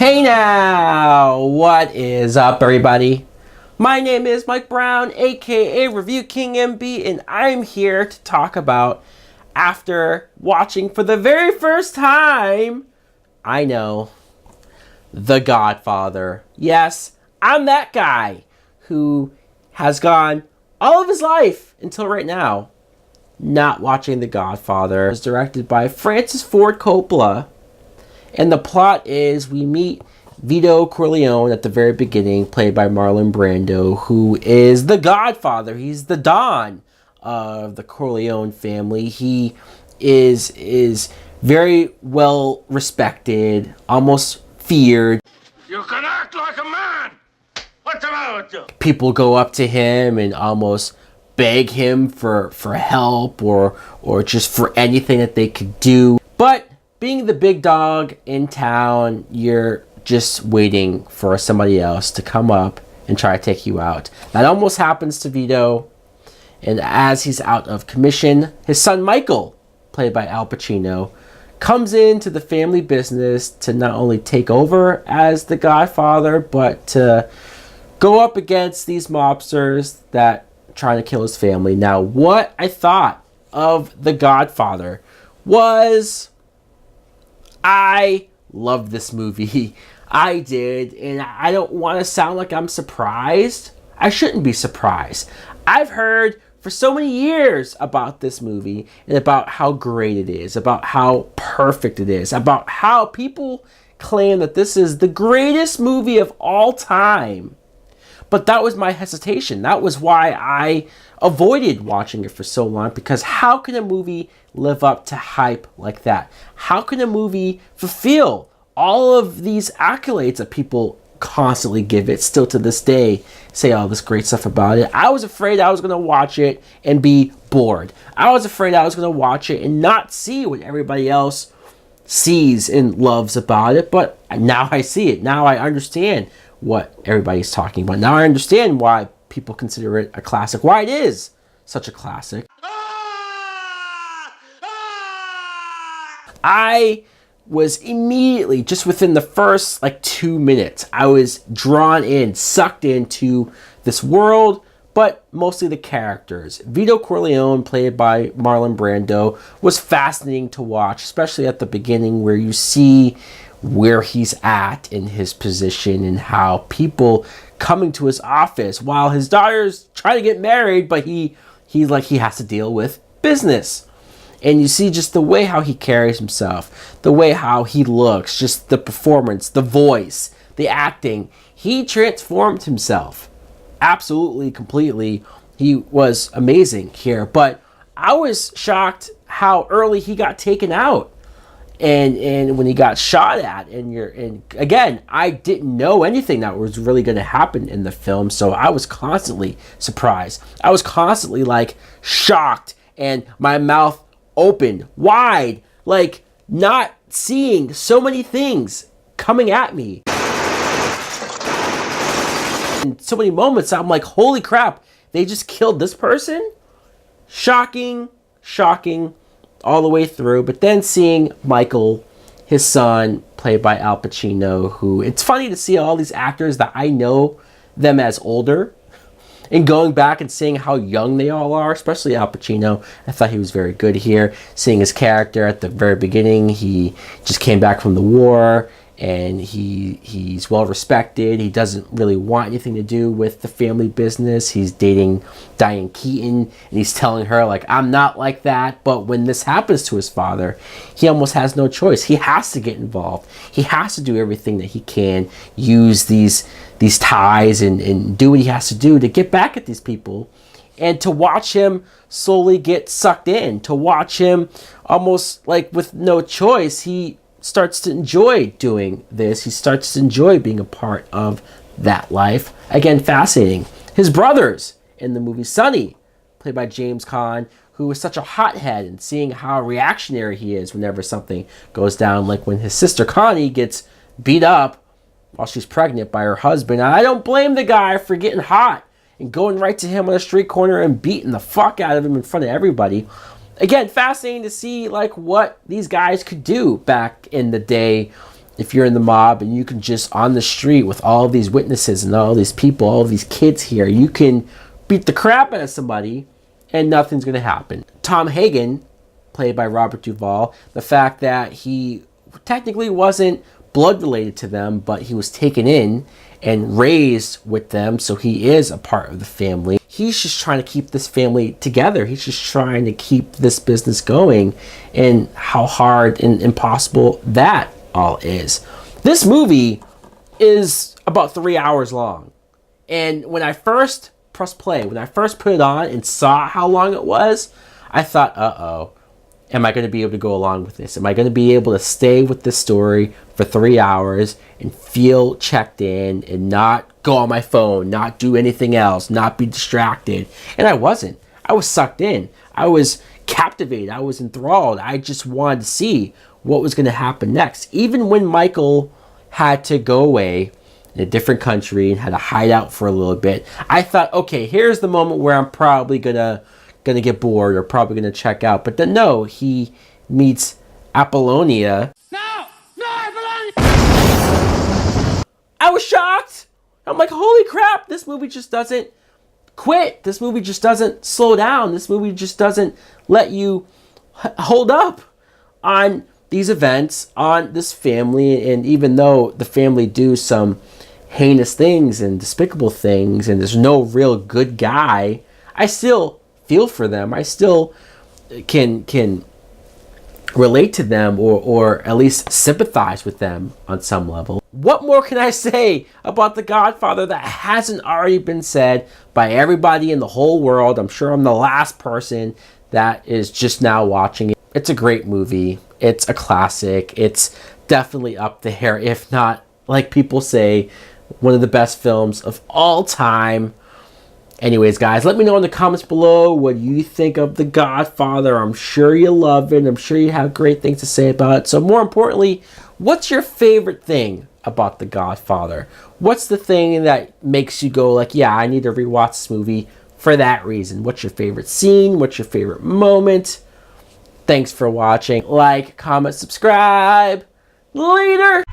Hey now, what is up everybody? My name is Mike Brown, aka ReviewKingMB, and I'm here to talk about, after watching for the very first time, I know, The Godfather. Yes, I'm that guy who has gone all of his life until right now not watching The Godfather. It's directed by Francis Ford Coppola. And the plot is we meet Vito Corleone at the very beginning, played by Marlon Brando, who is the Godfather. He's the Don of the Corleone family. He is very well respected, almost feared. You can act like a man! What's the matter with you? People go up to him and almost beg him for help or just for anything that they could do. But being the big dog in town, you're just waiting for somebody else to come up and try to take you out. That almost happens to Vito. And as he's out of commission, his son Michael, played by Al Pacino, comes into the family business to not only take over as the Godfather, but to go up against these mobsters that trying to kill his family. Now, what I thought of The Godfather was, I love this movie. I did, and I don't want to sound like I'm surprised. I shouldn't be surprised. I've heard for so many years about this movie and about how great it is, about how perfect it is, about how people claim that this is the greatest movie of all time. But that was my hesitation. That was why I avoided watching it for so long, because how can a movie live up to hype like that? How can a movie fulfill all of these accolades that people constantly give it, still to this day say all this great stuff about it? I was afraid I was going to watch it and be bored. I was afraid I was going to watch it and not see what everybody else sees and loves about it. But now I see it. Now I understand what everybody's talking about. Now I understand why people consider it a classic, why it is such a classic. I was immediately, just within the first 2 minutes, I was drawn in, sucked into this world, but mostly the characters. Vito Corleone, played by Marlon Brando, was fascinating to watch, especially at the beginning where you see where he's at in his position and how people coming to his office while his daughter's trying to get married, but he has to deal with business. And you see just the way how he carries himself, the way how he looks, just the performance, the voice, the acting. He transformed himself. Absolutely, completely. He was amazing here. But I was shocked how early he got taken out. And when he got shot at, and again, I didn't know anything that was really going to happen in the film, so I was constantly surprised. I was constantly shocked, and my mouth opened wide, not seeing so many things coming at me. In so many moments, I'm like, holy crap, they just killed this person? Shocking, all the way through. But then seeing Michael, his son, played by Al Pacino, who, it's funny to see all these actors that I know them as older, and going back and seeing how young they all are, especially Al Pacino. I thought he was very good here. Seeing his character at the very beginning, he just came back from the war, and he's well respected. He doesn't really want anything to do with the family business. He's dating Diane Keaton, and he's telling her, I'm not like that. But when this happens to his father, he almost has no choice. He has to get involved. He has to do everything that he can, use these ties and do what he has to do to get back at these people. And to watch him slowly get sucked in, to watch him almost with no choice, he starts to enjoy doing this. He starts to enjoy being a part of that life. Again, fascinating. His brothers in the movie, Sonny, played by James Caan, who is such a hothead, and seeing how reactionary he is whenever something goes down, like when his sister Connie gets beat up while she's pregnant by her husband. And I don't blame the guy for getting hot and going right to him on a street corner and beating the fuck out of him in front of everybody. Again, fascinating to see what these guys could do back in the day if you're in the mob and you can just on the street with all these witnesses and all these people, all these kids here, you can beat the crap out of somebody and nothing's going to happen. Tom Hagen, played by Robert Duvall, the fact that he technically wasn't blood related to them, but he was taken in and raised with them, so he is a part of the family. He's just trying to keep this family together. He's just trying to keep this business going, and how hard and impossible that all is. This movie is about 3 hours long, and when I first pressed play, when I first put it on and saw how long it was, I thought, uh-oh, am I going to be able to go along with this? Am I going to be able to stay with this story for 3 hours and feel checked in and not go on my phone, not do anything else, not be distracted? And I wasn't. I was sucked in. I was captivated. I was enthralled. I just wanted to see what was going to happen next. Even when Michael had to go away in a different country and had to hide out for a little bit, I thought, okay, here's the moment where I'm probably gonna get bored or probably gonna check out. But then no, he meets Apollonia. No, Apollonia! I was shocked. I'm like, holy crap, this movie just doesn't quit. This movie just doesn't slow down. This movie just doesn't let you hold up on these events, on this family. And even though the family do some heinous things and despicable things and there's no real good guy, I still feel for them. I still can relate to them, or at least sympathize with them on some level. What more can I say about The Godfather that hasn't already been said by everybody in the whole world? I'm sure I'm the last person that is just now watching it. It's a great movie. It's a classic. It's definitely up there, if not, like people say, one of the best films of all time. Anyways, guys, let me know in the comments below what you think of The Godfather. I'm sure you love it. I'm sure you have great things to say about it. So more importantly, what's your favorite thing about The Godfather? What's the thing that makes you go like, yeah, I need to rewatch this movie for that reason? What's your favorite scene? What's your favorite moment? Thanks for watching. Like, comment, subscribe. Later!